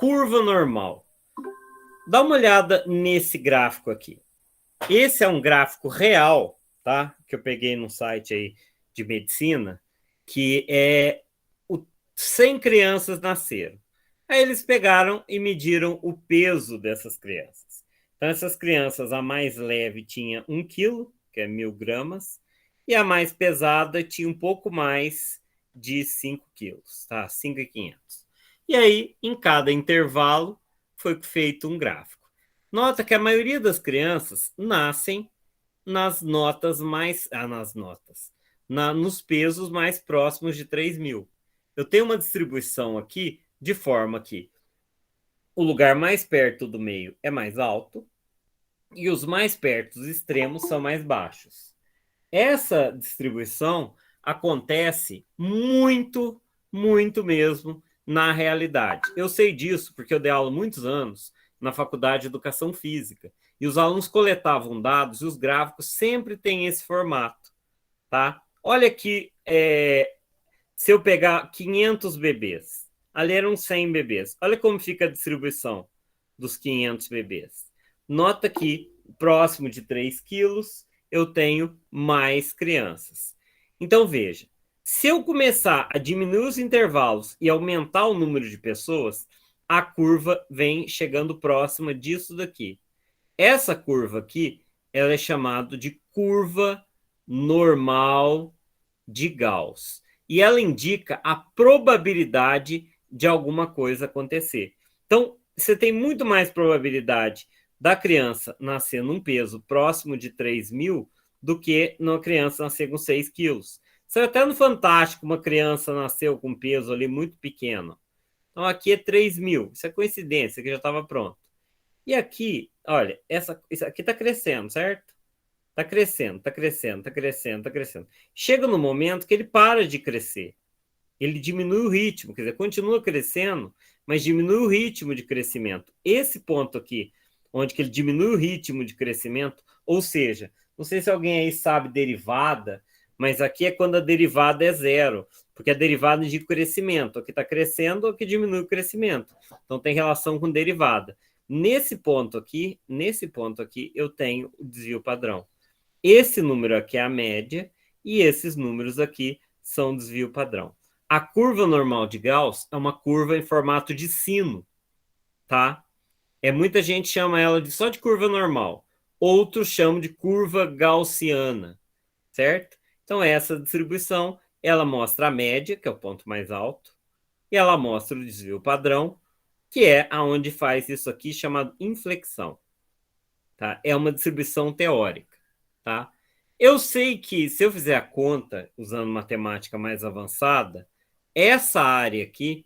curva normal. Dá uma olhada nesse gráfico aqui. Esse é um gráfico real, tá? Que eu peguei num site aí de medicina, que é 100 crianças nasceram. Aí eles pegaram e mediram o peso dessas crianças. Então, essas crianças, a mais leve tinha 1 quilo, que é 1.000 gramas, e a mais pesada tinha um pouco mais de 5 quilos, tá? 5.500. E aí, em cada intervalo, foi feito um gráfico. Nota que a maioria das crianças nascem nas notas mais... nos pesos mais próximos de 3.000. Eu tenho uma distribuição aqui de forma que o lugar mais perto do meio é mais alto e os mais perto dos extremos são mais baixos. Essa distribuição acontece muito, muito mesmo na realidade. Eu sei disso porque eu dei aula muitos anos na Faculdade de Educação Física e os alunos coletavam dados e os gráficos sempre têm esse formato, tá? Olha aqui, se eu pegar 500 bebês, ali eram 100 bebês. Olha como fica a distribuição dos 500 bebês. Nota que próximo de 3 quilos eu tenho mais crianças. Então, veja, se eu começar a diminuir os intervalos e aumentar o número de pessoas, a curva vem chegando próxima disso daqui. Essa curva aqui, ela é chamada de curva normal de Gauss. E ela indica a probabilidade de alguma coisa acontecer. Então, você tem muito mais probabilidade da criança nascer num peso próximo de 3.000 do que uma criança nascer com 6 quilos. Isso é até no Fantástico, uma criança nasceu com peso ali muito pequeno. Então, aqui é 3.000. Isso é coincidência, que já estava pronto. E aqui, olha, isso aqui está crescendo, certo? Está crescendo, está crescendo, está crescendo, está crescendo. Chega no momento que ele para de crescer. Ele diminui o ritmo, quer dizer, continua crescendo, mas diminui o ritmo de crescimento. Esse ponto aqui, onde que ele diminui o ritmo de crescimento, ou seja, não sei se alguém aí sabe derivada, mas aqui é quando a derivada é zero, porque a derivada indica o crescimento. Aqui está crescendo, aqui diminui o crescimento. Então tem relação com derivada. Nesse ponto aqui, eu tenho o desvio padrão. Esse número aqui é a média e esses números aqui são o desvio padrão. A curva normal de Gauss é uma curva em formato de sino, tá? Muita gente chama ela só de curva normal. Outros chamam de curva gaussiana, certo? Então, essa distribuição, ela mostra a média, que é o ponto mais alto, e ela mostra o desvio padrão, que é aonde faz isso aqui chamado inflexão, tá? É uma distribuição teórica, tá? Eu sei que se eu fizer a conta usando matemática mais avançada, essa área aqui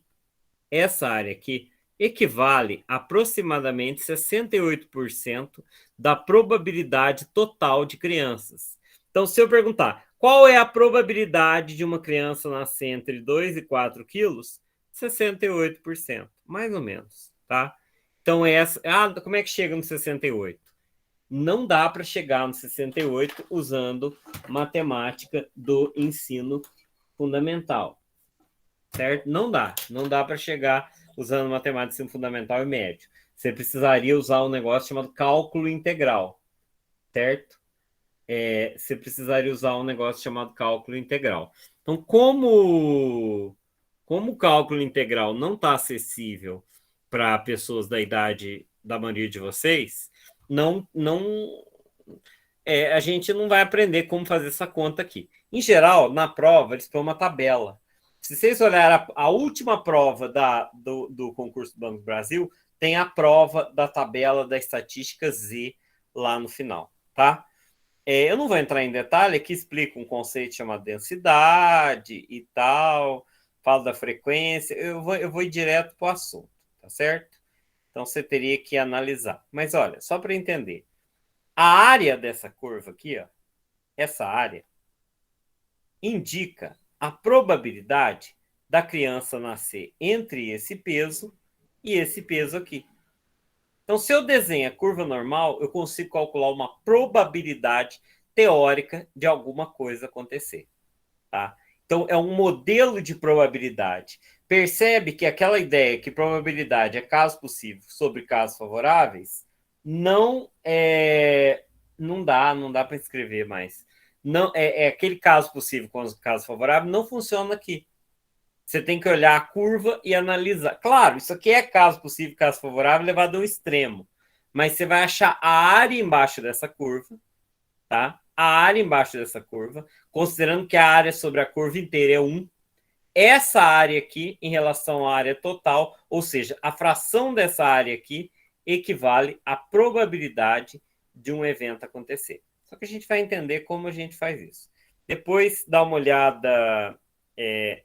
equivale a aproximadamente 68% da probabilidade total de crianças. Então, se eu perguntar qual é a probabilidade de uma criança nascer entre 2 e 4 quilos, 68%, mais ou menos, tá? Então, como é que chega no 68%? Não dá para chegar no 68 usando matemática do ensino fundamental, certo? Não dá para chegar usando matemática do ensino fundamental e médio. Você precisaria usar um negócio chamado cálculo integral, certo? Você precisaria usar um negócio chamado cálculo integral. Então, como o cálculo integral não está acessível para pessoas da idade da maioria de vocês, a gente não vai aprender como fazer essa conta aqui. Em geral, na prova, eles põem uma tabela. Se vocês olharem a última prova do concurso do Banco do Brasil, tem a prova da tabela da estatística Z lá no final, tá? Eu não vou entrar em detalhe, aqui explica um conceito chamado densidade e tal, falo da frequência, eu vou ir direto para o assunto, tá certo? Então, você teria que analisar. Mas, olha, só para entender, a área dessa curva aqui, ó, essa área, indica a probabilidade da criança nascer entre esse peso e esse peso aqui. Então, se eu desenho a curva normal, eu consigo calcular uma probabilidade teórica de alguma coisa acontecer, tá? Então, é um modelo de probabilidade. percebe que aquela ideia que probabilidade é caso possível sobre casos favoráveis não dá para escrever mais. Não é aquele caso possível com os casos favoráveis não funciona aqui. Você tem que olhar a curva e analisar. Claro, isso aqui é caso possível, caso favorável, levado ao extremo. Mas você vai achar a área embaixo dessa curva, tá? A área embaixo dessa curva, considerando que a área sobre a curva inteira é 1. Essa área aqui, em relação à área total, ou seja, a fração dessa área aqui, equivale à probabilidade de um evento acontecer. Só que a gente vai entender como a gente faz isso. Depois dá uma olhada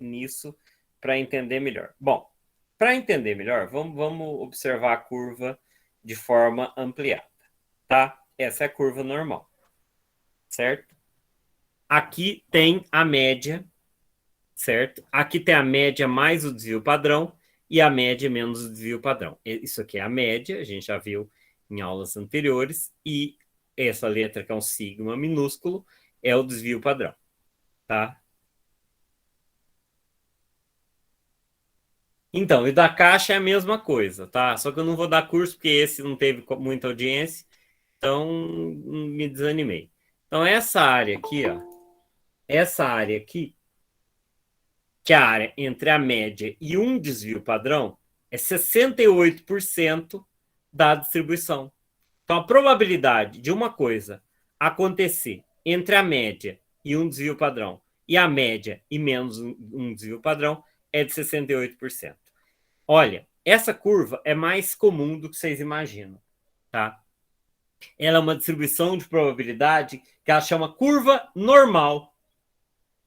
nisso para entender melhor. Bom, para entender melhor, vamos observar a curva de forma ampliada, tá? Essa é a curva normal, certo? Aqui tem a média, certo? Aqui tem a média mais o desvio padrão e a média menos o desvio padrão. Isso aqui é a média, a gente já viu em aulas anteriores, e essa letra que é um sigma minúsculo é o desvio padrão, tá? Então, e da caixa é a mesma coisa, tá? Só que eu não vou dar curso porque esse não teve muita audiência, então me desanimei. Então, essa área aqui, ó, essa área aqui, que é a área entre a média e um desvio padrão, é 68% da distribuição. Então, a probabilidade de uma coisa acontecer entre a média e um desvio padrão e a média e menos um desvio padrão é de 68%. Olha, essa curva é mais comum do que vocês imaginam, tá? Ela é uma distribuição de probabilidade que ela chama curva normal.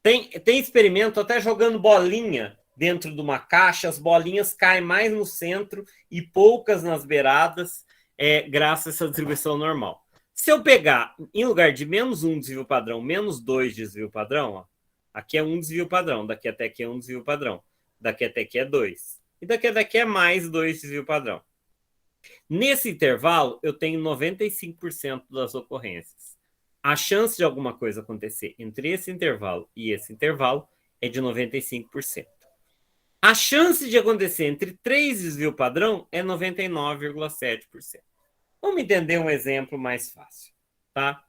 Tem experimento até jogando bolinha dentro de uma caixa, as bolinhas caem mais no centro e poucas nas beiradas, graças a essa distribuição normal. Se eu pegar, em lugar de menos um desvio padrão, menos 2 desvio padrão, ó, aqui é um desvio padrão, daqui até aqui é um desvio padrão, daqui até aqui é 2. E daqui até aqui é mais 2 desvio padrão. Nesse intervalo, eu tenho 95% das ocorrências. A chance de alguma coisa acontecer entre esse intervalo e esse intervalo é de 95%. A chance de acontecer entre 3 desvio padrão é 99,7%. Vamos entender um exemplo mais fácil, tá?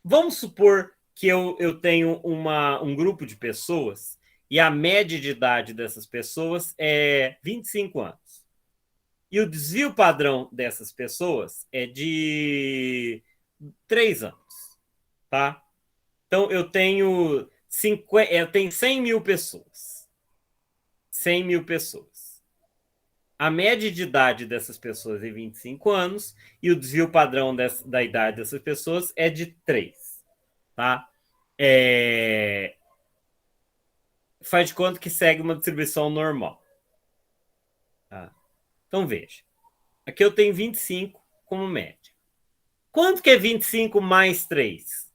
Vamos supor que eu tenho um grupo de pessoas e a média de idade dessas pessoas é 25 anos. E o desvio padrão dessas pessoas é de 3 anos, tá? Então, eu tenho 100 mil pessoas. 100 mil pessoas. A média de idade dessas pessoas é 25 anos e o desvio padrão da idade dessas pessoas é de 3, tá? Faz de conta que segue uma distribuição normal. Tá? Então, veja. Aqui eu tenho 25 como média. Quanto que é 25 mais 3?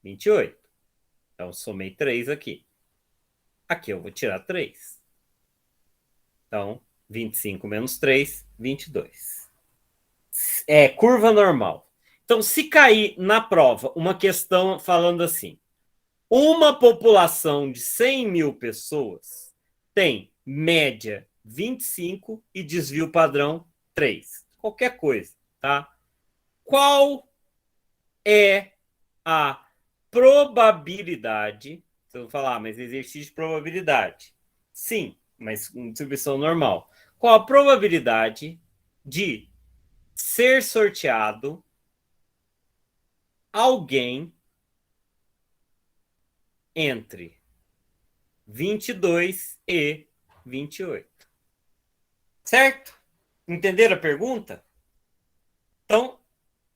28. Então, somei 3 aqui. Aqui eu vou tirar 3. Então, 25 menos 3, 22. É curva normal. Então, se cair na prova uma questão falando assim, uma população de 100 mil pessoas tem média 25 e desvio padrão 3. Qualquer coisa, tá? Qual é a probabilidade? Vocês vão falar, mas exercício de probabilidade. Sim, mas com distribuição normal. Qual a probabilidade de ser sorteado alguém entre 22 e 28? Certo? Entenderam a pergunta? Então,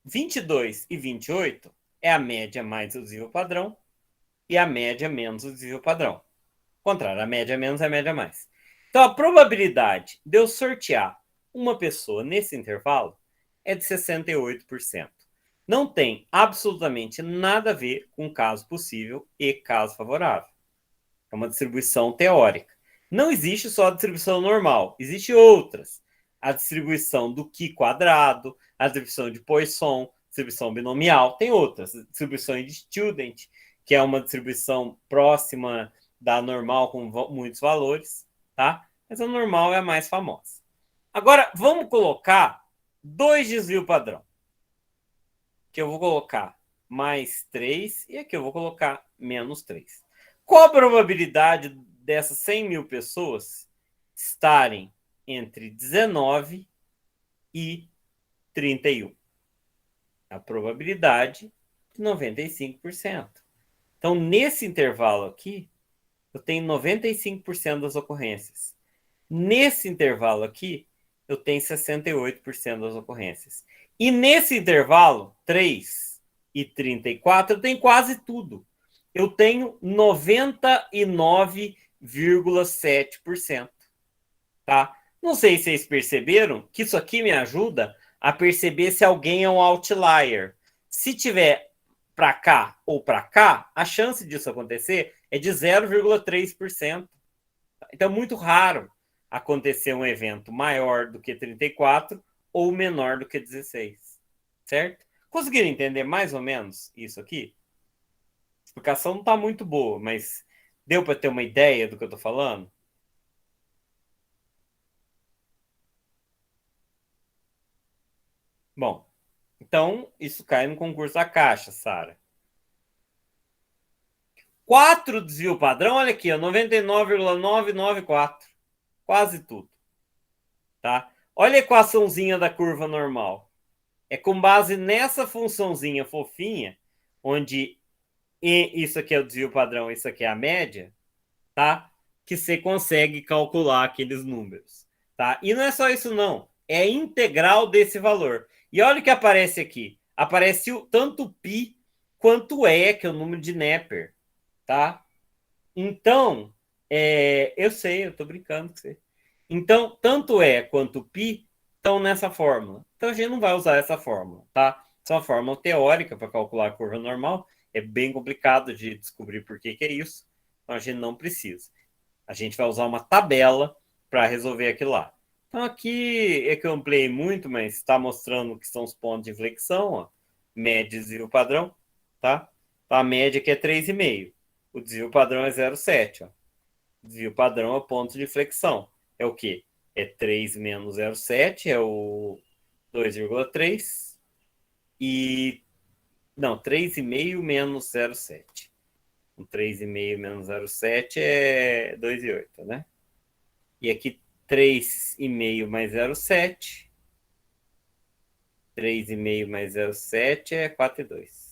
22 e 28 é a média mais o desvio padrão e a média menos o desvio padrão. Ao contrário, a média menos é a média mais. Então, a probabilidade de eu sortear uma pessoa nesse intervalo é de 68%. Não tem absolutamente nada a ver com caso possível e caso favorável. É uma distribuição teórica. Não existe só a distribuição normal, existem outras. A distribuição do Qui quadrado, a distribuição de Poisson, distribuição binomial, tem outras. Distribuições de Student, que é uma distribuição próxima da normal com muitos valores, tá? Mas a normal é a mais famosa. Agora, vamos colocar dois desvio padrão. Que eu vou colocar mais 3 e aqui eu vou colocar menos 3. Qual a probabilidade dessas 100 mil pessoas estarem entre 19 e 31? A probabilidade de 95%. Então, nesse intervalo aqui, eu tenho 95% das ocorrências. Nesse intervalo aqui, eu tenho 68% das ocorrências. E nesse intervalo, 3 e 34, eu tenho quase tudo. Eu tenho 99,7%. Tá? Não sei se vocês perceberam que isso aqui me ajuda a perceber se alguém é um outlier. Se tiver para cá ou para cá, a chance disso acontecer é de 0,3%. Então é muito raro acontecer um evento maior do que 34 ou menor do que 16. Certo? Conseguiram entender mais ou menos isso aqui? A explicação não está muito boa, mas deu para ter uma ideia do que eu estou falando? Bom, então isso cai no concurso da Caixa, Sara. 4 desvio padrão, olha aqui, 99,994. Quase tudo. Tá? Olha a equaçãozinha da curva normal. É com base nessa funçãozinha fofinha, onde isso aqui é o desvio padrão, isso aqui é a média, tá? Que você consegue calcular aqueles números, tá? E não é só isso não, é a integral desse valor. E olha o que aparece aqui. Aparece tanto π quanto E, que é o número de Neper, tá? Então, eu sei, eu tô brincando com você. Então, tanto E quanto π estão nessa fórmula. Então, a gente não vai usar essa fórmula, tá? Isso é uma fórmula teórica para calcular a curva normal. É bem complicado de descobrir por que é isso. Então, a gente não precisa. A gente vai usar uma tabela para resolver aquilo lá. Então, aqui é que eu ampliei muito, mas está mostrando que são os pontos de inflexão, ó. Média e desvio padrão, tá? Então, a média aqui é 3,5. O desvio padrão é 0,7, ó. Desvio padrão é o ponto de flexão. É o quê? É 3 menos 0,7, é o 2,3. E. Não, 3,5 menos 0,7. O 3,5 menos 0,7 é 2,8, né? E aqui 3,5 mais 0,7. 3,5 mais 0,7 é 4,2.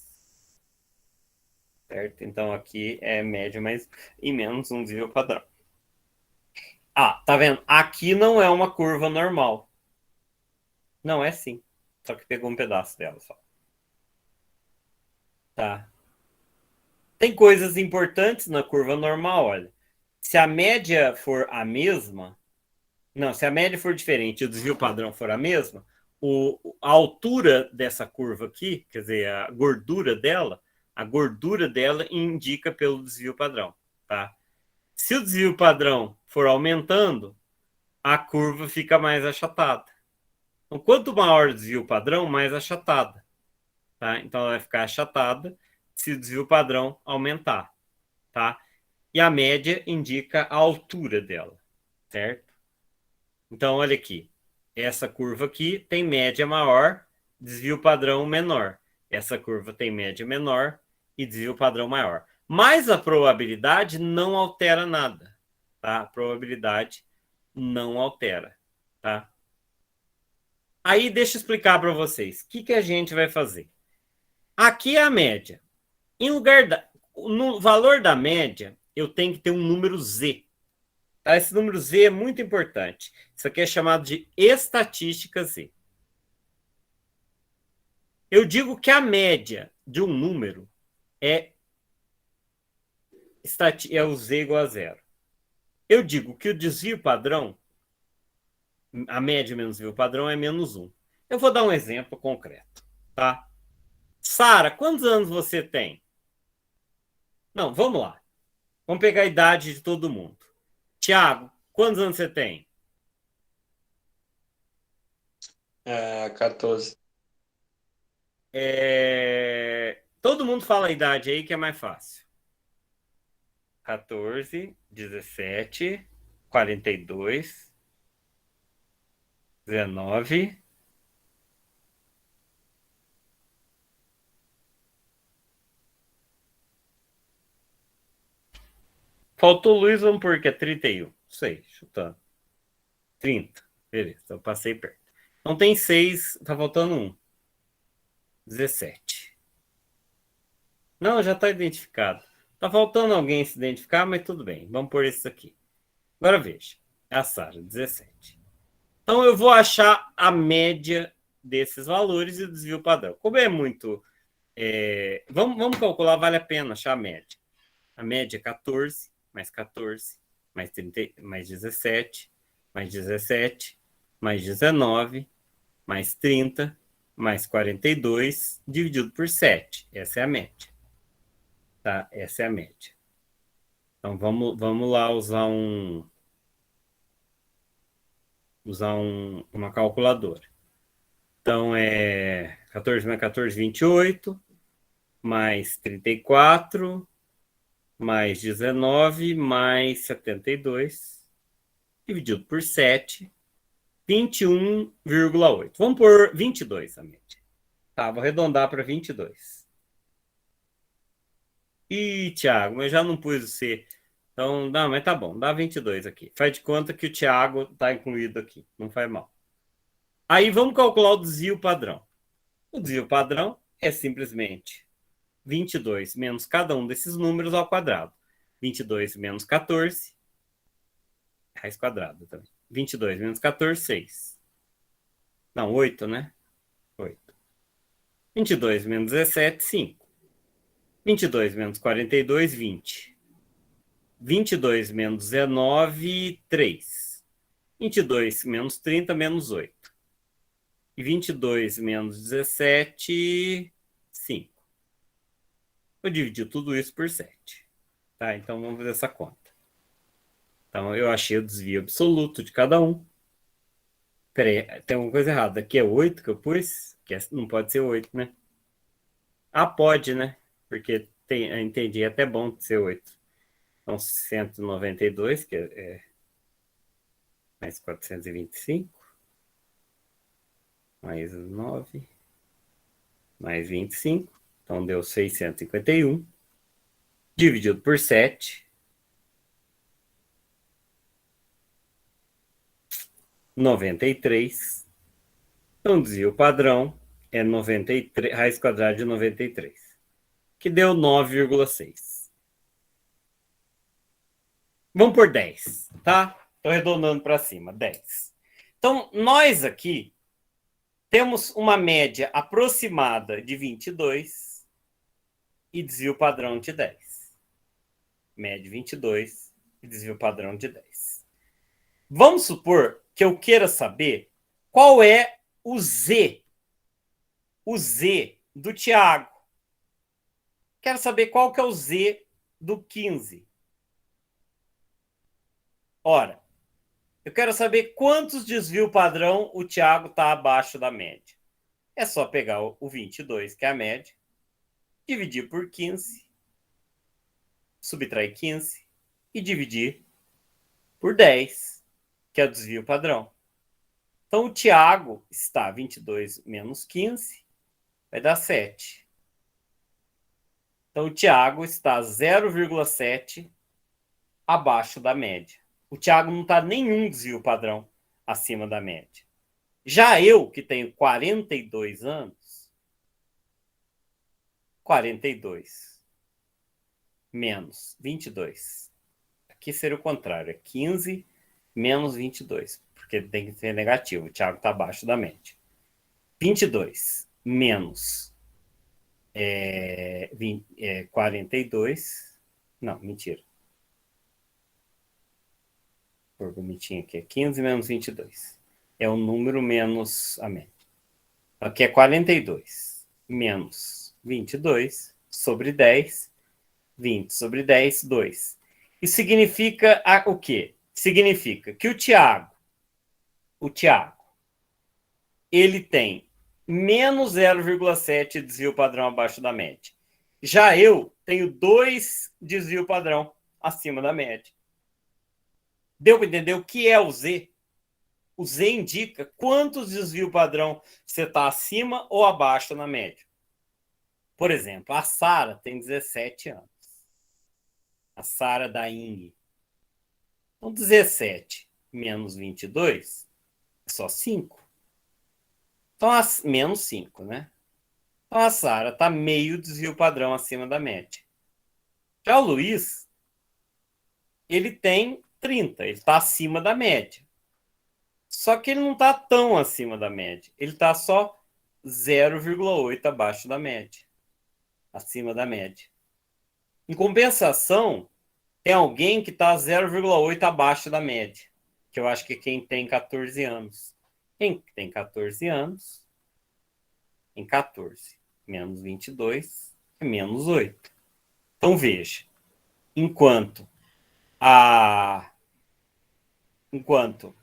Certo? Então aqui é média mais e menos um desvio padrão. Ah, tá vendo? Aqui não é uma curva normal. Não, é sim. Só que pegou um pedaço dela só. Tá. Tem coisas importantes na curva normal, olha. Se a média for a mesma, não, se a média for diferente e o desvio padrão for a mesma, a altura dessa curva aqui, quer dizer, a gordura dela indica pelo desvio padrão, tá? Se o desvio padrão for aumentando, a curva fica mais achatada. Então, quanto maior o desvio padrão, mais achatada. Tá? Então, ela vai ficar achatada se o desvio padrão aumentar. Tá? E a média indica a altura dela, certo? Então, olha aqui. Essa curva aqui tem média maior, desvio padrão menor. Essa curva tem média menor e desvio padrão maior. Mas a probabilidade não altera nada. Tá? A probabilidade não altera. Tá? Aí, deixa eu explicar para vocês. O que a gente vai fazer? Aqui é a média. Em lugar no valor da média, eu tenho que ter um número Z. Tá? Esse número Z é muito importante. Isso aqui é chamado de estatística Z. Eu digo que a média de um número é o Z igual a zero. Eu digo que o desvio padrão, a média menos o desvio padrão é menos 1. Eu vou dar um exemplo concreto. Tá? Sara, quantos anos você tem? Não, vamos lá. Vamos pegar a idade de todo mundo. Tiago, quantos anos você tem? 14. Todo mundo fala a idade aí que é mais fácil. 14, 17. 42, 19. Faltou o Luiz, vamos por que é 31. Sei, chutando. 30. Beleza, então passei perto. Então tem 6, tá faltando 1. 17. Não, já está identificado. Tá faltando alguém se identificar, mas tudo bem. Vamos por isso aqui. Agora veja. É a Sara, 17. Então eu vou achar a média desses valores e o desvio padrão. Como é muito... vamos calcular, vale a pena achar a média. A média é 14, mais 14, mais 30, mais 17, mais 17, mais 19, mais 30, mais 42, dividido por 7. Essa é a média. Tá? Essa é a média. Então vamos lá uma calculadora. Então é 14 mais 14, 28, mais 34, mais 19, mais 72, dividido por 7, 21,8. Vamos por 22 a média. Tá, vou arredondar para 22. Ih, Thiago, mas já não pus o C. Então, não, mas tá bom, dá 22 aqui. Faz de conta que o Thiago está incluído aqui, não faz mal. Aí vamos calcular o desvio padrão. O desvio padrão é simplesmente 22 menos cada um desses números ao quadrado. 22 menos 14, raiz quadrada também. 22 menos 14, 6. Não, 8, né? 8. 22 menos 17, 5. 22 menos 42, 20. 22 menos 19, 3. 22 menos 30, menos 8. E 22 menos 17, 5. Vou dividir tudo isso por 7. Tá? Então vamos fazer essa conta. Então eu achei o desvio absoluto de cada um. Peraí, tem alguma coisa errada. Aqui é 8 que eu pus? Não pode ser 8, né? Ah, pode, né? Porque eu entendi, é até bom ser 8. Então 192, que é mais 425, mais 9, mais 25. Então deu 651. Dividido por 7. 93. Então, desvio padrão é 93, raiz quadrada de 93, que deu 9,6. Vamos por 10, tá? Estou arredondando para cima, 10. Então, nós aqui temos uma média aproximada de 22 e desvio padrão de 10. Média 22 e desvio padrão de 10. Vamos supor que eu queira saber qual é o Z do Thiago. Quero saber qual que é o Z do 15. Ora, eu quero saber quantos desvio padrão o Thiago está abaixo da média. É só pegar o 22, que é a média, dividir por 15, subtrair 15 e dividir por 10, que é o desvio padrão. Então, o Thiago está 22 menos 15, vai dar 7. Então, o Thiago está 0,7 abaixo da média. O Thiago não está nenhum desvio padrão acima da média. Já eu, que tenho 42 anos, 42 menos 22. Aqui seria o contrário, é 15 menos 22, porque tem que ser negativo. O Thiago está abaixo da média. 22 menos 42. Não, mentira. Por bonitinho aqui. 15 menos 22. É o número menos a média. Aqui é 42 menos 22 sobre 10. 20 sobre 10, 2. Isso significa o quê? Significa que o Thiago, ele tem menos 0,7 desvio padrão abaixo da média. Já eu tenho 2 desvio padrão acima da média. Deu para entender o que é o Z? O Z indica quantos desvio padrão você está acima ou abaixo na média. Por exemplo, a Sara tem 17 anos. A Sara da Ing. Então, 17 menos 22 é só 5. Então, menos 5, né? Então, a Sara está meio desvio padrão acima da média. Já o Luiz, ele tem 30, ele está acima da média. Só que ele não está tão acima da média. Ele está só 0,8 abaixo da média. Acima da média. Em compensação, tem alguém que está 0,8 abaixo da média. Que eu acho que é quem tem 14 anos. Quem tem 14 anos, em 14 menos 22 é menos 8. Então, veja. A... Enquanto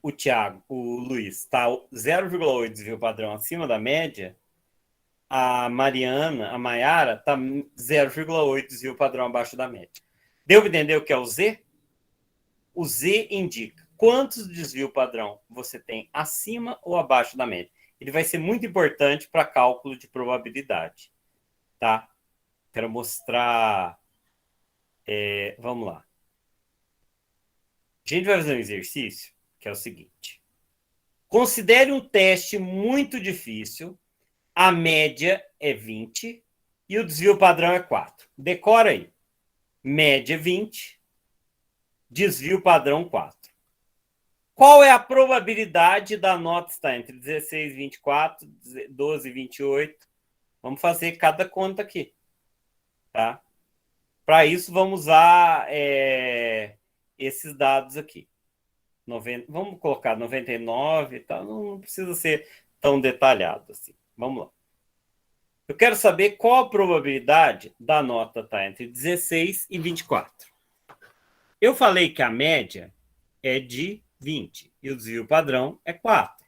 o Thiago, o Luiz, está 0,8 desvio padrão acima da média, a Mariana, a Maiara, está 0,8 desvio padrão abaixo da média. Deu para entender o que é o Z? O Z indica quantos desvio padrão você tem acima ou abaixo da média. Ele vai ser muito importante para cálculo de probabilidade. Tá? Quero mostrar. Vamos lá. A gente vai fazer um exercício que é o seguinte. Considere um teste muito difícil. A média é 20 e o desvio padrão é 4. Decora aí. Média 20, desvio padrão 4. Qual é a probabilidade da nota estar entre 16 e 24, 12 e 28? Vamos fazer cada conta aqui. Tá? Para isso, vamos usar esses dados aqui. 90, vamos colocar 99 e tal. Não precisa ser tão detalhado assim. Vamos lá. Eu quero saber qual a probabilidade da nota estar entre 16 e 24. Eu falei que a média é de 20 e o desvio padrão é 4.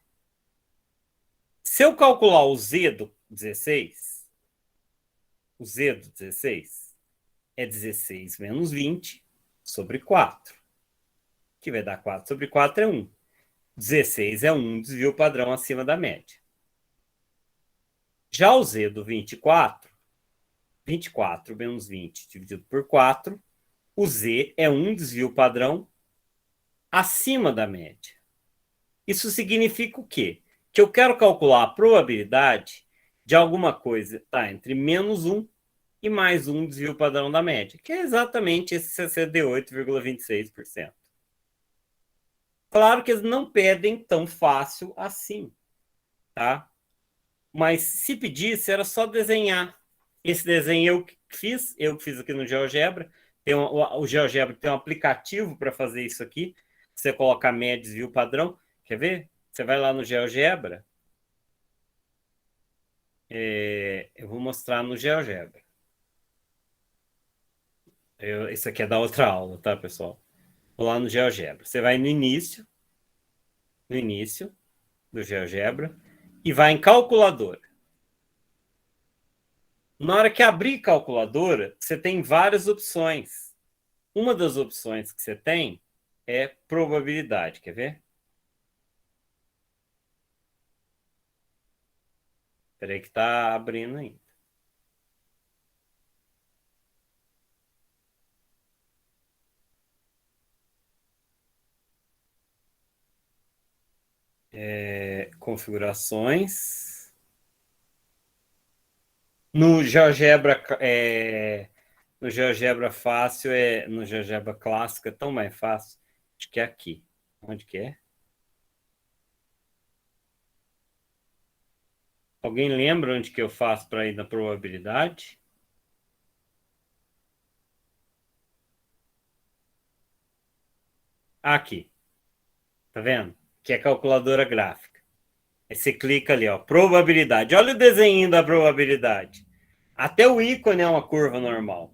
Se eu calcular o Z do 16, o Z do 16 é 16 menos 20 sobre 4, que vai dar 4 sobre 4 é 1. 16 é 1 desvio padrão acima da média. Já o Z do 24, 24 menos 20 dividido por 4, o Z é 1 desvio padrão acima da média. Isso significa o quê? Que eu quero calcular a probabilidade de alguma coisa estar entre menos 1 e mais 1 desvio padrão da média, que é exatamente esse 68,26%. Claro que eles não pedem tão fácil assim, tá? Mas se pedisse, era só desenhar. Esse desenho eu fiz aqui no GeoGebra. O GeoGebra tem um aplicativo para fazer isso aqui. Você coloca média, desvio padrão. Quer ver? Você vai lá no GeoGebra. Eu vou mostrar no GeoGebra. Isso aqui é da outra aula, tá, pessoal? Vou lá no GeoGebra. Você vai no início do GeoGebra e vai em calculadora. Na hora que abrir calculadora, você tem várias opções. Uma das opções que você tem é probabilidade. Quer ver? Espera aí que está abrindo ainda. Configurações. No GeoGebra, no GeoGebra fácil, no GeoGebra clássico é tão mais fácil. Acho que é aqui. Onde que é? Alguém lembra onde que eu faço para ir na probabilidade? Aqui. Tá vendo? Que é calculadora gráfica. Aí você clica ali, ó, probabilidade. Olha o desenho da probabilidade. Até o ícone é uma curva normal.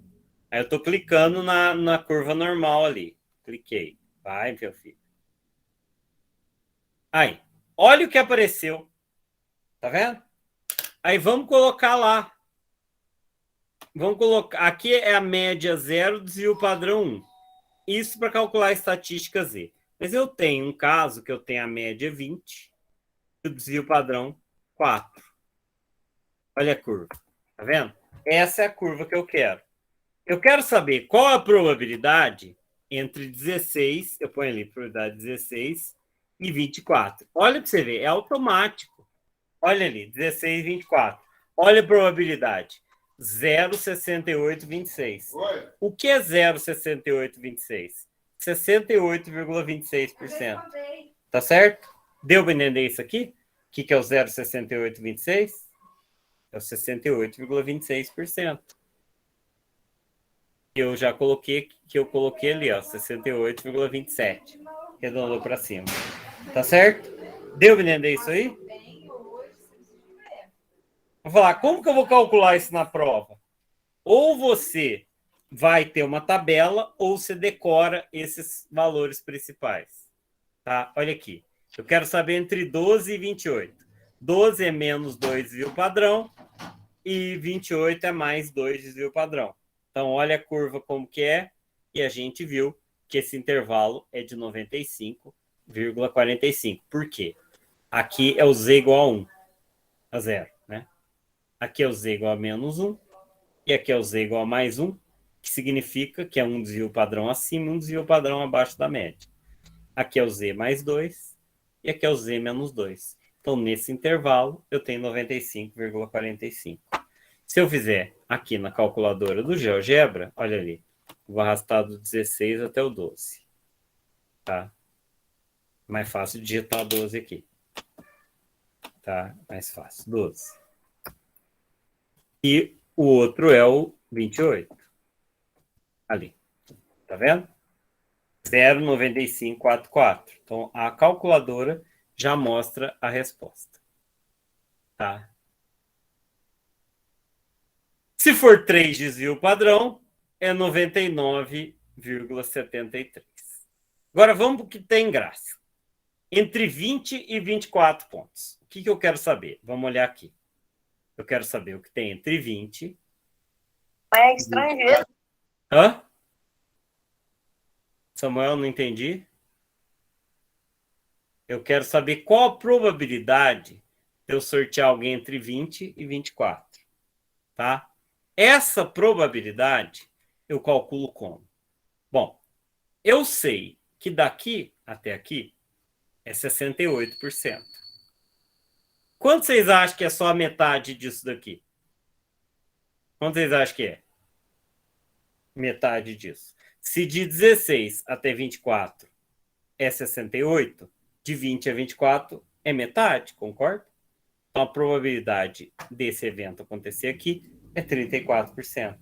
Aí eu estou clicando na curva normal ali. Cliquei. Vai, meu filho. Aí, olha o que apareceu. Tá vendo? Aí vamos colocar lá. Vamos colocar... Aqui é a média 0, desvio padrão 1. Isso para calcular a estatística Z. Mas eu tenho um caso que eu tenho a média 20 e o desvio padrão 4. Olha a curva. Tá vendo? Essa é a curva que eu quero. Eu quero saber qual a probabilidade entre 16, eu ponho ali probabilidade 16 e 24. Olha para você ver, é automático. Olha ali, 16 e 24. Olha a probabilidade. 0,6826. O que é 0,6826? 68,26%. Tá certo? Deu para entender isso aqui? O que é o 0,6826? É o 68,26%. Eu já coloquei, que eu coloquei ali, ó, 68,27. Arredondou para cima. Tá certo? Deu para entender isso aí? Vou falar, como que eu vou calcular isso na prova? Ou você vai ter uma tabela, ou você decora esses valores principais. Tá? Olha aqui. Eu quero saber entre 12 e 28. 12 é menos 2 desvio padrão e 28 é mais 2 desvio padrão. Então, olha a curva como que é, e a gente viu que esse intervalo é de 95,45. Por quê? Aqui é o Z igual a 1, a 0, né? Aqui é o Z igual a menos 1, e aqui é o Z igual a mais 1, que significa que é um desvio padrão acima e um desvio padrão abaixo da média. Aqui é o Z mais 2, e aqui é o Z menos 2. Então, nesse intervalo, eu tenho 95,45. Se eu fizer aqui na calculadora do GeoGebra, olha ali, vou arrastar do 16 até o 12. Tá? Mais fácil digitar 12 aqui. Tá? Mais fácil, 12. E o outro é o 28. Ali. Tá vendo? 0,9544. Então, a calculadora já mostra a resposta. Tá? Se for 3 desvio padrão, é 99,73. Agora vamos para o que tem graça. Entre 20 e 24 pontos. O que eu quero saber? Vamos olhar aqui. Eu quero saber o que tem entre 20... É estrangeiro. Hã? Samuel, não entendi. Eu quero saber qual a probabilidade de eu sortear alguém entre 20 e 24. Tá? Essa probabilidade eu calculo como? Bom, eu sei que daqui até aqui é 68%. Quanto vocês acham que é só a metade disso daqui? Quanto vocês acham que é? Metade disso. Se de 16 até 24 é 68, de 20 a 24 é metade, concorda? Então a probabilidade desse evento acontecer aqui é 34%.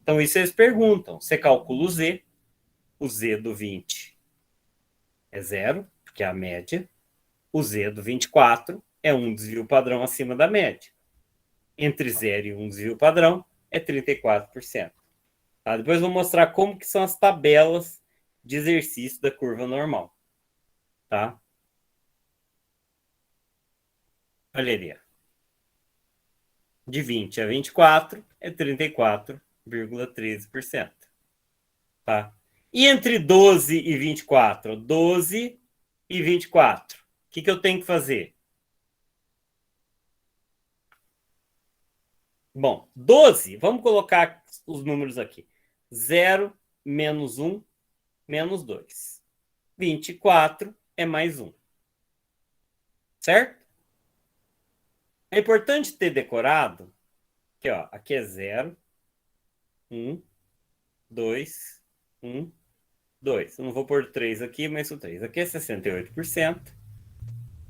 Então isso eles perguntam. Você calcula o Z do 20 é 0, porque é a média. O Z do 24 é um desvio padrão acima da média. Entre 0 e 1 desvio padrão é 34%. Tá? Depois vou mostrar como que são as tabelas de exercício da curva normal. Tá? Olha ali. De 20 a 24 é 34,13%. Tá? E entre 12 e 24? 12 e 24. O que eu tenho que fazer? Bom, 12, vamos colocar os números aqui. 0, menos 1, menos 2. 24 é mais 1. Certo? É importante ter decorado que, ó, aqui é 0, 1, 2, 1, 2. Eu não vou pôr 3 aqui, mas o 3. Aqui é 68%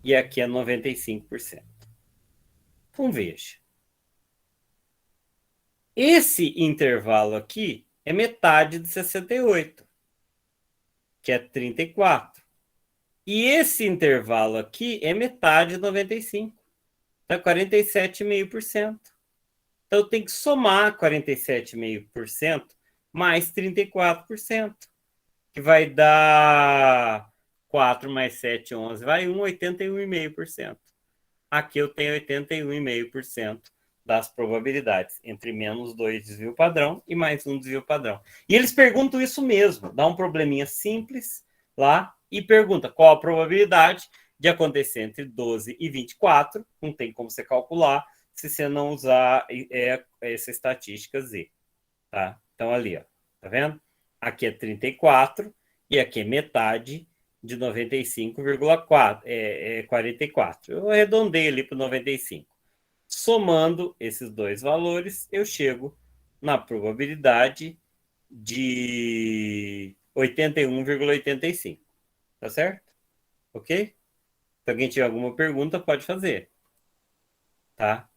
e aqui é 95%. Então, veja. Esse intervalo aqui é metade de 68, que é 34. E esse intervalo aqui é metade de 95, então é 47,5%. Então eu tenho que somar 47,5% mais 34%, que vai dar 4 mais 7, 11, vai 1, 81,5%. Aqui eu tenho 81,5% das probabilidades entre menos 2 desvio padrão e mais um desvio padrão. E eles perguntam isso mesmo, dá um probleminha simples lá e pergunta qual a probabilidade de acontecer entre 12 e 24, não tem como você calcular se você não usar essa estatística Z, tá? Então ali, ó, tá vendo? Aqui é 34 e aqui é metade de 95,4, 44. Eu arredondei ali para 95. Somando esses dois valores, eu chego na probabilidade de 81,85. Tá certo? Ok? Se alguém tiver alguma pergunta, pode fazer. Tá?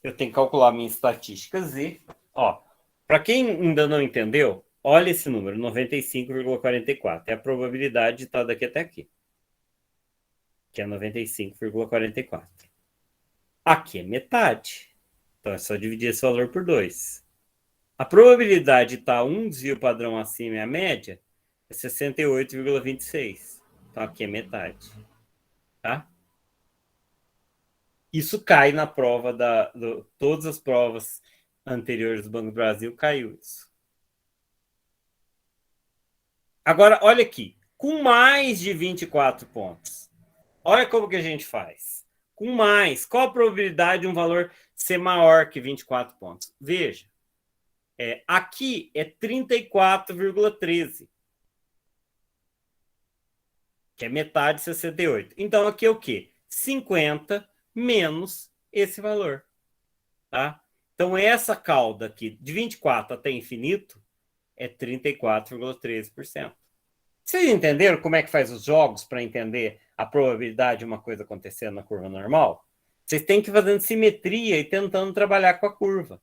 Eu tenho que calcular minha estatística Z. Ó, para quem ainda não entendeu, olha esse número, 95,44. É a probabilidade de estar daqui até aqui. Que é 95,44. Aqui é metade. Então é só dividir esse valor por 2. A probabilidade de estar um desvio padrão acima e a média é 68,26. Então aqui é metade. Tá? Isso cai na prova todas as provas anteriores do Banco do Brasil caiu isso. Agora, olha aqui. Com mais de 24 pontos. Olha como que a gente faz. Com mais. Qual a probabilidade de um valor ser maior que 24 pontos? Veja. Aqui é 34,13. Que é metade de 68. Então, aqui é o quê? 50 menos esse valor. Tá? Então, essa cauda aqui, de 24 até infinito, é 34,13%. Vocês entenderam como é que faz os jogos para entender a probabilidade de uma coisa acontecer na curva normal? Vocês têm que ir fazendo simetria e tentando trabalhar com a curva.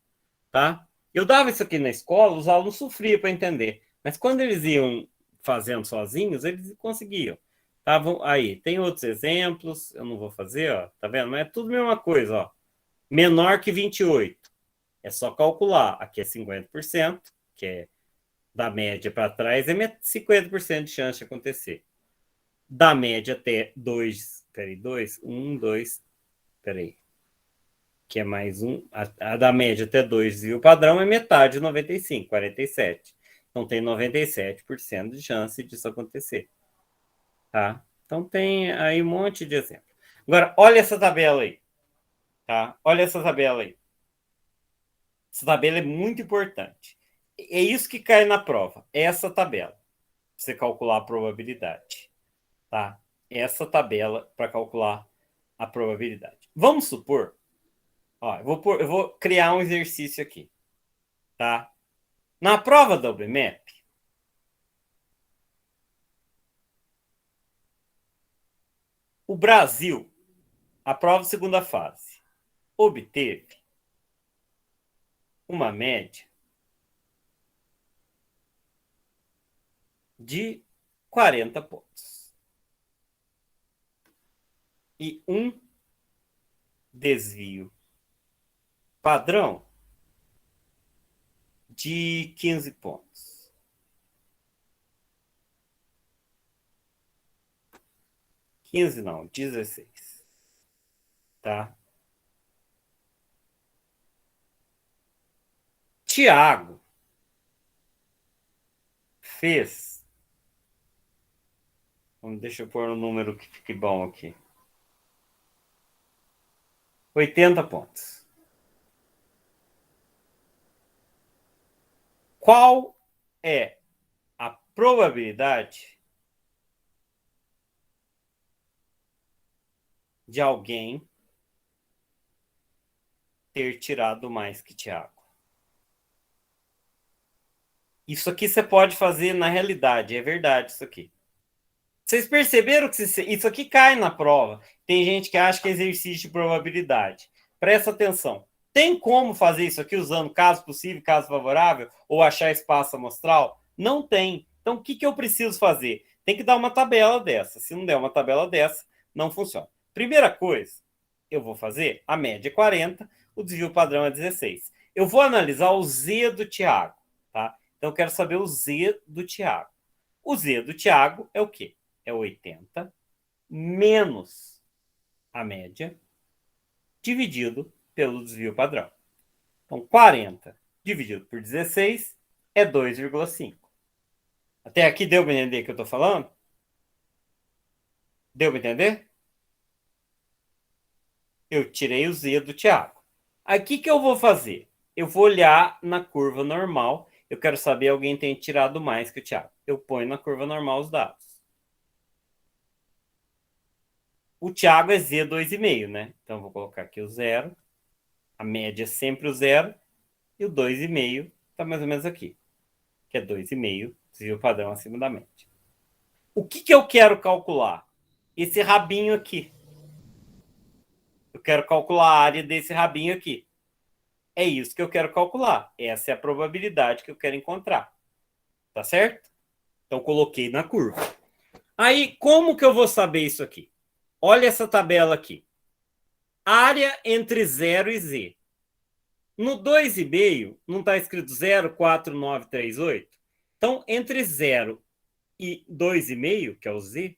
Tá? Eu dava isso aqui na escola, os alunos sofriam para entender. Mas quando eles iam fazendo sozinhos, eles conseguiam. Tavam aí, tem outros exemplos, eu não vou fazer, ó, tá vendo? Mas é tudo a mesma coisa, ó. Menor que 28. É só calcular. Aqui é 50%, que é da média para trás, é 50% de chance de acontecer. Da média até 2, peraí, 2, 1, 2, peraí. Que é mais um. A da média até 2 e o padrão é metade de 95, 47. Então tem 97% de chance disso acontecer. Tá? Então tem aí um monte de exemplo. Agora, olha essa tabela aí. Tá? Olha essa tabela aí. Essa tabela é muito importante. É isso que cai na prova. Essa tabela. Você calcular a probabilidade. Tá? Essa tabela para calcular a probabilidade. Vamos supor. Ó, eu vou criar um exercício aqui. Tá? Na prova da WMAP, o Brasil, a prova de segunda fase, obteve uma média de 40 pontos. E um desvio padrão de 15 pontos. Não, 16. Tá? Tiago fez. Deixa eu pôr um número que fique bom aqui. 80 pontos. Qual é a probabilidade de alguém ter tirado mais que Tiago? Isso aqui você pode fazer na realidade, é verdade isso aqui. Vocês perceberam que isso aqui cai na prova? Tem gente que acha que é exercício de probabilidade. Presta atenção. Tem como fazer isso aqui usando caso possível, caso favorável, ou achar espaço amostral? Não tem. Então, o que eu preciso fazer? Tem que dar uma tabela dessa. Se não der uma tabela dessa, não funciona. Primeira coisa, eu vou fazer, a média é 40, o desvio padrão é 16. Eu vou analisar o Z do Tiago, tá? Então, eu quero saber o Z do Tiago. O Z do Tiago é o quê? É 80 menos a média dividido pelo desvio padrão. Então, 40 dividido por 16 é 2,5. Até aqui deu para entender o que eu estou falando? Deu para entender? Eu tirei o Z do Thiago. Aí, o que eu vou fazer? Eu vou olhar na curva normal. Eu quero saber se alguém tem tirado mais que o Thiago. Eu ponho na curva normal os dados. O Thiago é Z 2,5, né? Então, eu vou colocar aqui o 0. A média é sempre o 0. E o 2,5 está mais ou menos aqui. Que é 2,5, desvio padrão acima da média. O que eu quero calcular? Esse rabinho aqui. Eu quero calcular a área desse rabinho aqui. É isso que eu quero calcular. Essa é a probabilidade que eu quero encontrar. Tá certo? Então, coloquei na curva. Aí, como que eu vou saber isso aqui? Olha essa tabela aqui. Área entre 0 e Z. No 2,5, não está escrito 0,4938? Então, entre 0 e 2,5, que é o Z,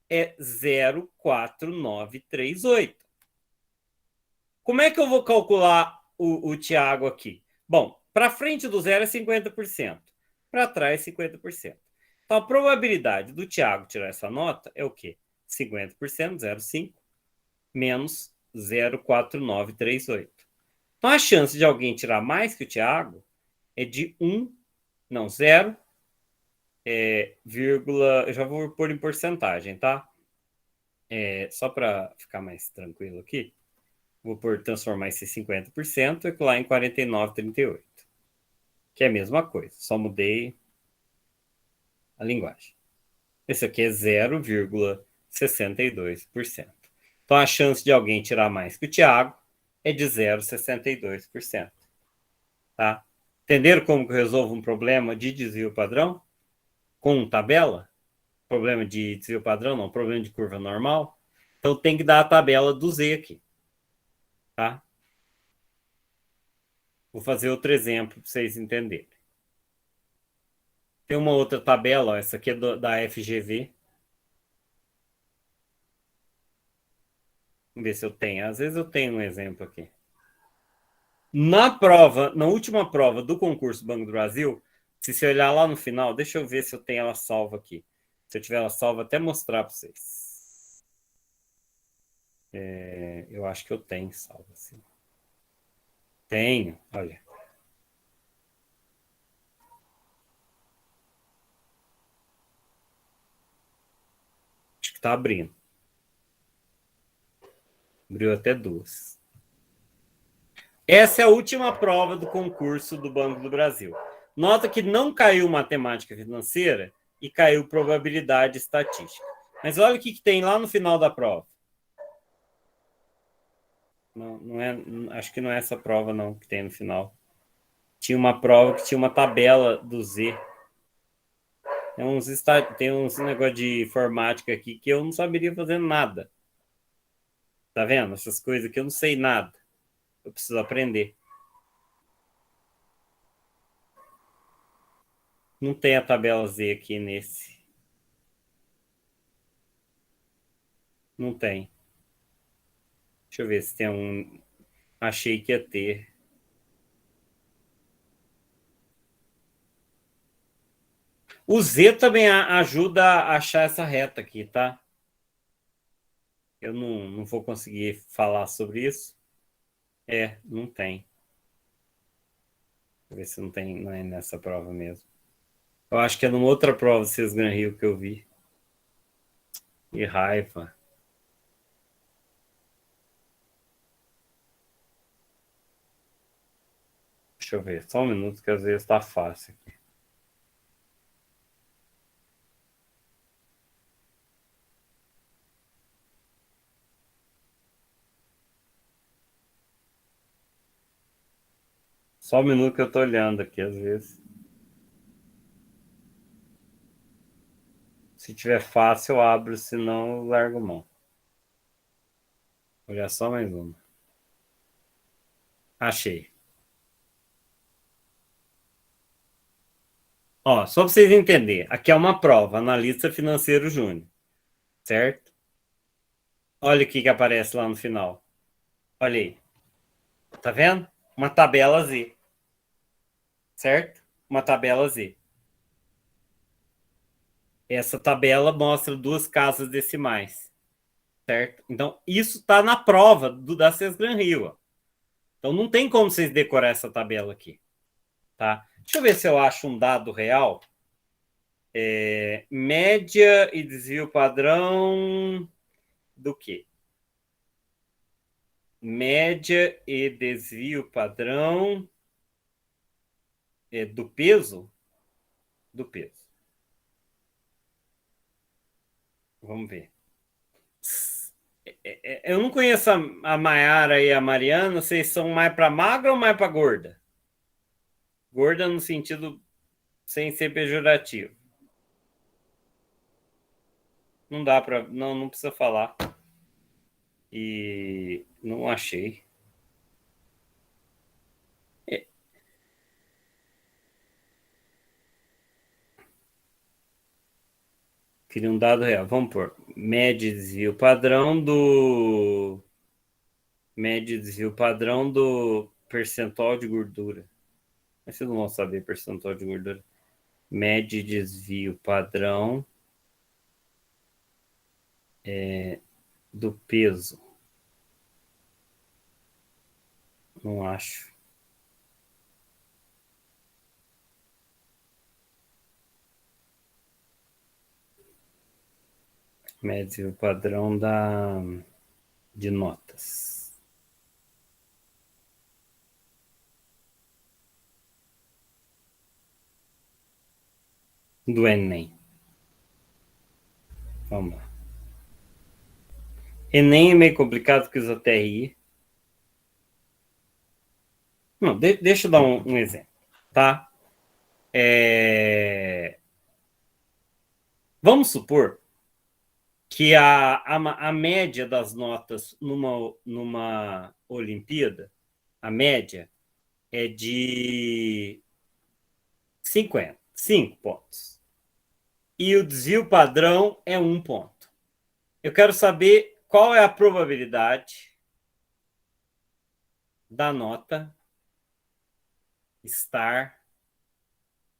é 0,4938. Como é que eu vou calcular o Thiago aqui? Bom, para frente do zero é 50%. Para trás, 50%. Então, a probabilidade do Thiago tirar essa nota é o quê? 50%, 0,5, menos 0,4938. Então, a chance de alguém tirar mais que o Thiago é de 1, não, 0, eu já vou pôr em porcentagem, tá? Só para ficar mais tranquilo aqui, vou transformar esse 50% e lá em 49,38, que é a mesma coisa, só mudei a linguagem. Esse aqui é 0,62%. Então, a chance de alguém tirar mais que o Thiago é de 0,62%. Tá? Entenderam como que eu resolvo um problema de desvio padrão? Com tabela? Problema de desvio padrão, não, problema de curva normal. Então, tem que dar a tabela do Z aqui. Tá? Vou fazer outro exemplo para vocês entenderem. Tem uma outra tabela, ó, essa aqui é da FGV. Vamos ver se eu tenho. Às vezes eu tenho um exemplo aqui. Na última prova do concurso Banco do Brasil, se você olhar lá no final, deixa eu ver se eu tenho ela salva aqui. Se eu tiver ela salva, até mostrar para vocês. Eu acho que eu tenho salva, sim. Tenho, olha. Acho que está abrindo. Abriu até 2. Essa é a última prova do concurso do Banco do Brasil. Nota que não caiu matemática financeira e caiu probabilidade estatística. Mas olha o que tem lá no final da prova. Não é, acho que não é essa prova não que tem no final. Tinha uma prova que tinha uma tabela do Z. Tem uns negócio de informática aqui que eu não saberia fazer nada. Tá vendo? Essas coisas que eu não sei nada. Eu preciso aprender. Não tem a tabela Z aqui nesse. Não tem. Deixa eu ver se tem um. Achei que ia ter. O Z também ajuda a achar essa reta aqui, tá? Eu não vou conseguir falar sobre isso. Não tem. Vou ver se não é nessa prova mesmo. Eu acho que é numa outra prova do Cis Gran Rio que eu vi. Que raiva. Deixa eu ver, só um minuto que às vezes está fácil aqui. Só um minuto que eu estou olhando aqui, às vezes. Se tiver fácil, eu abro, senão eu largo mão. Vou olhar só mais uma. Achei. Ó, só para vocês entenderem, aqui é uma prova, analista financeiro júnior, certo? Olha o que aparece lá no final. Olha aí. Tá vendo? Uma tabela Z. Certo? Uma tabela Z. Essa tabela mostra duas casas decimais. Certo? Então, isso está na prova da Sesgran Rio. Então, não tem como vocês decorar essa tabela aqui. Tá? Deixa eu ver se eu acho um dado real. Média e desvio padrão do quê? Média e desvio padrão do peso? Do peso. Vamos ver. Eu não conheço a Mayara e a Mariana. Vocês são mais para magra ou mais para gorda? Gorda no sentido sem ser pejorativo. Não dá para. Não, não precisa falar. E não achei. Queria um dado real. Vamos pôr. Média desvio padrão do. Média desvio padrão do percentual de gordura. Mas vocês não vão saber percentual de gordura. Média desvio padrão do peso. Não acho. Médio padrão de notas. Do Enem. Vamos lá. Enem é meio complicado que usa TRI. Não, deixa eu dar um exemplo, tá? Vamos supor que a média das notas numa Olimpíada, a média é de 50, 5 pontos. E o desvio padrão é 1 ponto. Eu quero saber qual é a probabilidade da nota estar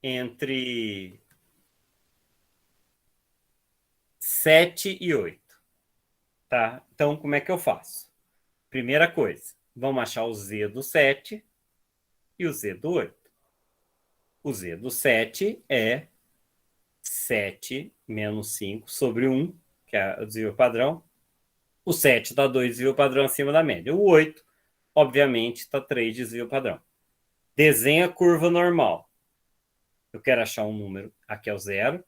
entre 7 e 8. Tá? Então, como é que eu faço? Primeira coisa, vamos achar o Z do 7 e o Z do 8. O Z do 7 é 7 menos 5 sobre 1, que é o desvio padrão. O 7 dá 2 desvio padrão acima da média. O 8, obviamente, está 3 desvio padrão. Desenha a curva normal. Eu quero achar um número. Aqui é o 0,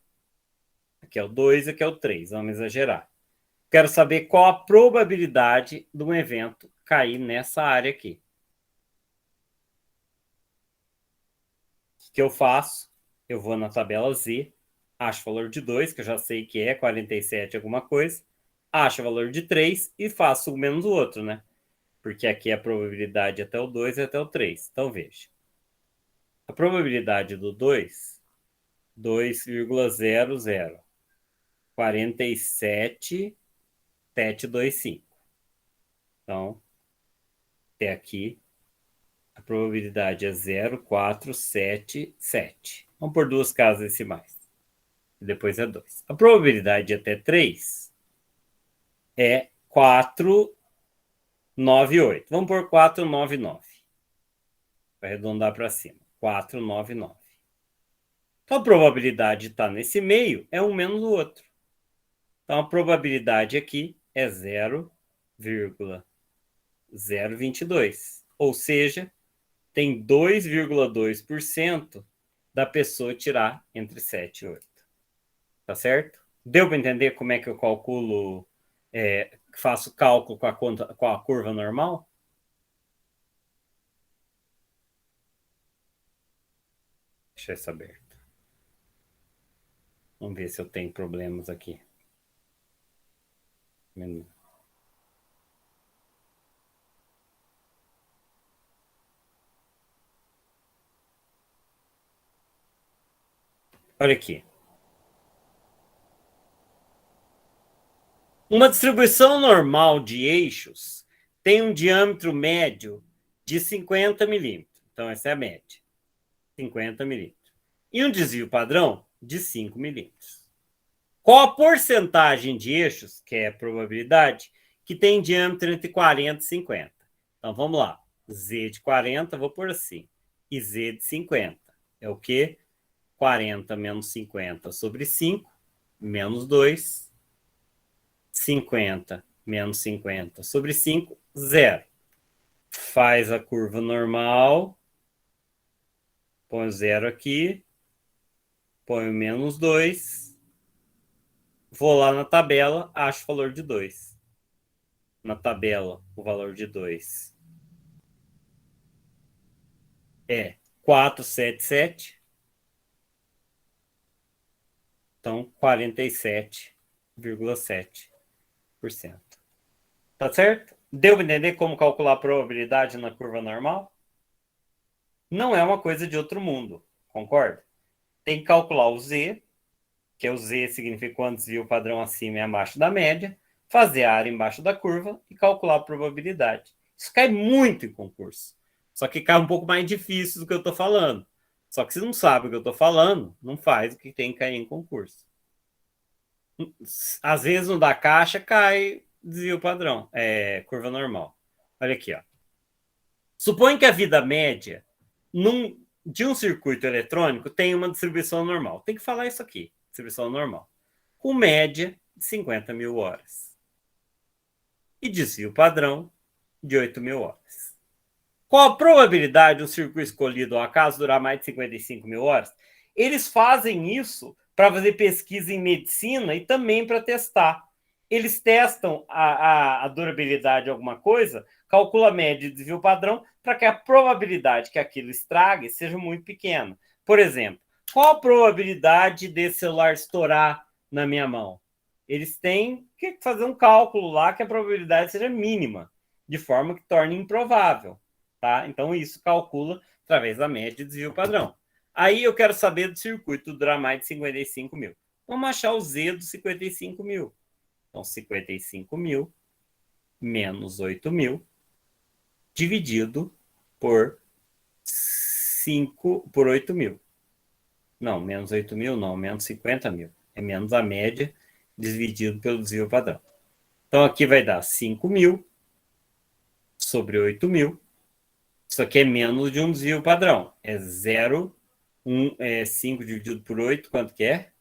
aqui é o 2, aqui é o 3. Vamos exagerar. Quero saber qual a probabilidade de um evento cair nessa área aqui. O que eu faço? Eu vou na tabela Z, acho o valor de 2, que eu já sei que é 47 alguma coisa, acho o valor de 3 e faço o menos o outro, né? Porque aqui é a probabilidade até o 2 e até o 3. Então, veja. A probabilidade do 2, 2,00. 47,725. Então, até aqui, a probabilidade é 0,477. Vamos por duas casas decimais. E depois é 2. A probabilidade até 3 é 498. Vamos por 499. Vai arredondar para cima. 499. Então, a probabilidade de estar nesse meio é um menos o outro. Então, a probabilidade aqui é 0,022. Ou seja, tem 2,2% da pessoa tirar entre 7 e 8. Tá certo? Deu para entender como é que eu calculo, faço cálculo com a curva normal? Deixa isso aberto. Vamos ver se eu tenho problemas aqui. Olha aqui. Uma distribuição normal de eixos tem um diâmetro médio de 50 milímetros. Então, essa é a média. 50 milímetros. E um desvio padrão de 5 milímetros. Qual a porcentagem de eixos, que é a probabilidade, que tem diâmetro entre 40 e 50? Então, vamos lá. Z de 40, vou pôr assim. E Z de 50. É o quê? 40 menos 50 sobre 5, menos 2. 50 menos 50 sobre 5, 0. Faz a curva normal. Põe o 0 aqui. Põe o menos 2. Vou lá na tabela, acho o valor de 2. Na tabela, o valor de 2 é 477. Então, 47,7%. Tá certo? Deu para entender como calcular a probabilidade na curva normal? Não é uma coisa de outro mundo, concorda? Tem que calcular o Z, que é o Z significa quanto desvio padrão acima e abaixo da média, fazer a área embaixo da curva e calcular a probabilidade. Isso cai muito em concurso. Só que cai um pouco mais difícil do que eu estou falando. Só que se não sabe o que eu estou falando, não faz o que tem que cair em concurso. Às vezes no da caixa cai desvio padrão, curva normal. Olha aqui, ó. Supõe que a vida média de um circuito eletrônico tem uma distribuição normal. Tem que falar isso aqui, distribuição normal. Com média de 50 mil horas. E desvio padrão de 8 mil horas. Qual a probabilidade de um circuito escolhido ao acaso durar mais de 55 mil horas? Eles fazem isso para fazer pesquisa em medicina e também para testar. Eles testam a durabilidade de alguma coisa, calcula a média de desvio padrão para que a probabilidade que aquilo estrague seja muito pequena. Por exemplo, qual a probabilidade desse celular estourar na minha mão? Eles têm que fazer um cálculo lá que a probabilidade seja mínima, de forma que torne improvável. Tá? Então, isso calcula através da média de desvio padrão. Aí eu quero saber do circuito durar mais de 55 mil. Vamos achar o Z dos 55 mil. Então, 55 mil menos 8 mil dividido por 8 mil. Não, menos 8 mil não, menos 50 mil. É menos a média dividido pelo desvio padrão. Então, aqui vai dar 5 mil sobre 8 mil. Isso aqui é menos de um desvio padrão. É 0, 5 dividido por 8, quanto que é?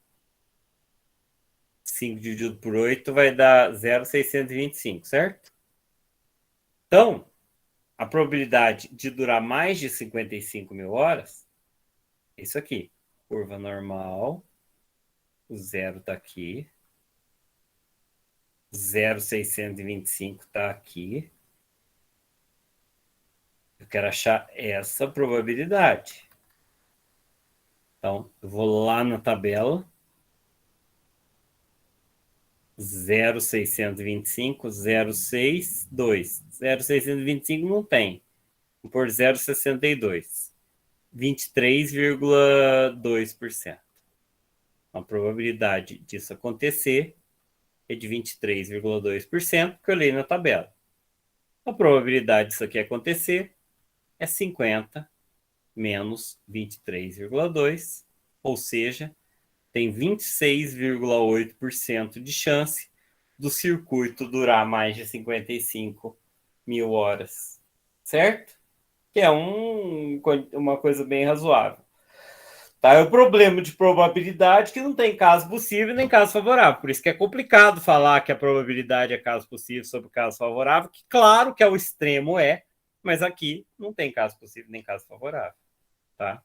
5 dividido por 8 vai dar 0,625, certo? Então, a probabilidade de durar mais de 55 mil horas é isso aqui. Curva normal. O 0 está aqui. 0,625 está aqui. Eu quero achar essa probabilidade. Então, eu vou lá na tabela. 0,625, 0,62. 0,625 não tem. Vou pôr 0,62. 23,2%. A probabilidade disso acontecer é de 23,2%, que eu olhei na tabela. A probabilidade disso aqui acontecer é 50 menos 23,2, ou seja, tem 26,8% de chance do circuito durar mais de 55 mil horas, certo? Que é uma coisa bem razoável. Tá? É o problema de probabilidade que não tem caso possível nem caso favorável. Por isso que é complicado falar que a probabilidade é caso possível sobre caso favorável, que claro que é o extremo mas aqui não tem caso possível nem caso favorável. Tá?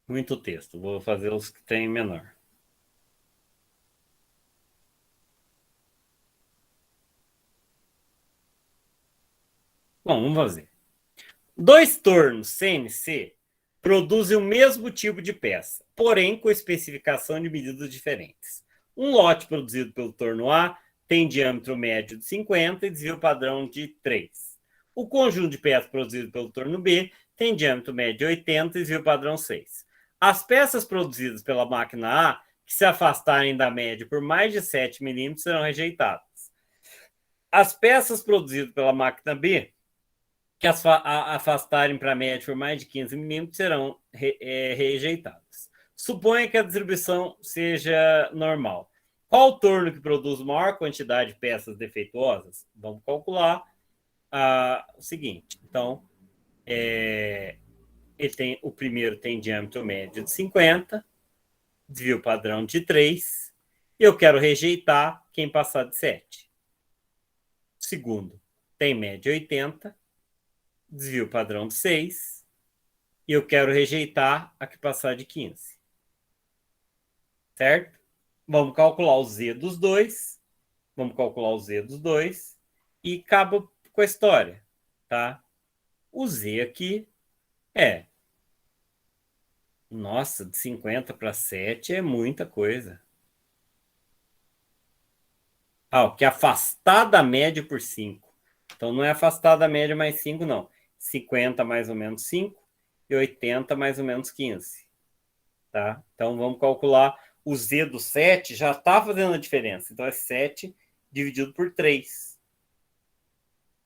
Muito texto. Vou fazer os que tem menor. Bom, vamos fazer. 2 tornos CNC produzem o mesmo tipo de peça, porém com especificação de medidas diferentes. Um lote produzido pelo torno A tem diâmetro médio de 50 e desvio padrão de 3. O conjunto de peças produzido pelo torno B tem diâmetro médio de 80 e desvio padrão 6. As peças produzidas pela máquina A que se afastarem da média por mais de 7 milímetros serão rejeitadas. As peças produzidas pela máquina B que afastarem para a média por mais de 15 milímetros serão rejeitadas. Suponha que a distribuição seja normal. Qual o torno que produz maior quantidade de peças defeituosas? Vamos calcular o seguinte. Então, o primeiro tem diâmetro médio de 50, desvio padrão de 3, e eu quero rejeitar quem passar de 7. O segundo tem média 80, desvio padrão de 6, e eu quero rejeitar a que passar de 15. Certo? Vamos calcular o Z dos dois. E acaba com a história, tá? O Z aqui nossa, de 50 para 7 é muita coisa. O que é afastar da média por 5. Então, não é afastar da média mais 5, não. 50 mais ou menos 5 e 80 mais ou menos 15. Tá? Então, vamos calcular o Z do 7 já está fazendo a diferença. Então, é 7 dividido por 3.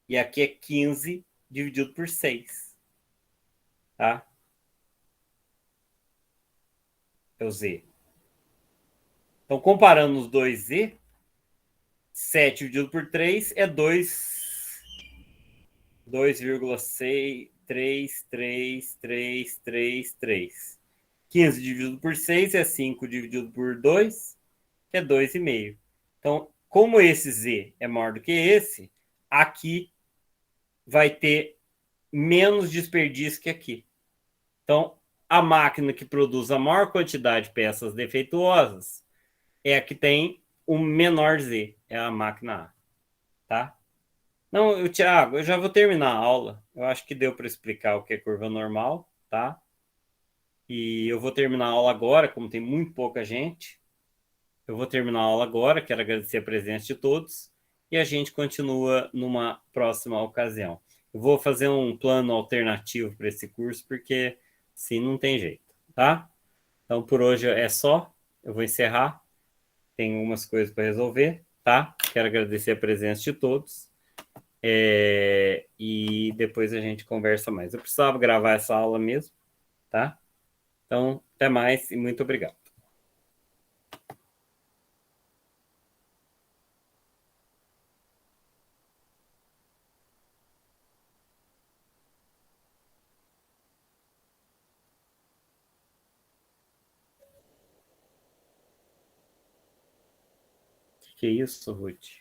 E aqui é 15 dividido por 6. Tá? É o Z. Então, comparando os dois Z, 7 dividido por 3 é 2,6333333. 15 dividido por 6 é 5 dividido por 2, que é 2,5. Então, como esse Z é maior do que esse, aqui vai ter menos desperdício que aqui. Então, a máquina que produz a maior quantidade de peças defeituosas é a que tem o menor Z, é a máquina A. Tá? Não, Thiago, eu já vou terminar a aula. Eu acho que deu para explicar o que é curva normal, tá? E eu vou terminar a aula agora, como tem muito pouca gente. Eu vou terminar a aula agora, quero agradecer a presença de todos e a gente continua numa próxima ocasião. Eu vou fazer um plano alternativo para esse curso, porque sim, não tem jeito, tá? Então, por hoje é só. Eu vou encerrar. Tem umas coisas para resolver, tá? Quero agradecer a presença de todos. E depois a gente conversa mais. Eu precisava gravar essa aula mesmo, tá? Então, até mais e muito obrigado. Que é isso, Ruth?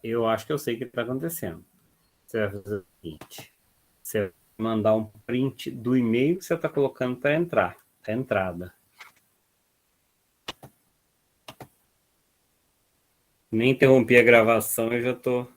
Eu acho que eu sei o que está acontecendo. Você vai fazer o seguinte: você vai mandar um print do e-mail que você está colocando para entrar, a entrada. Nem interrompi a gravação, eu já estou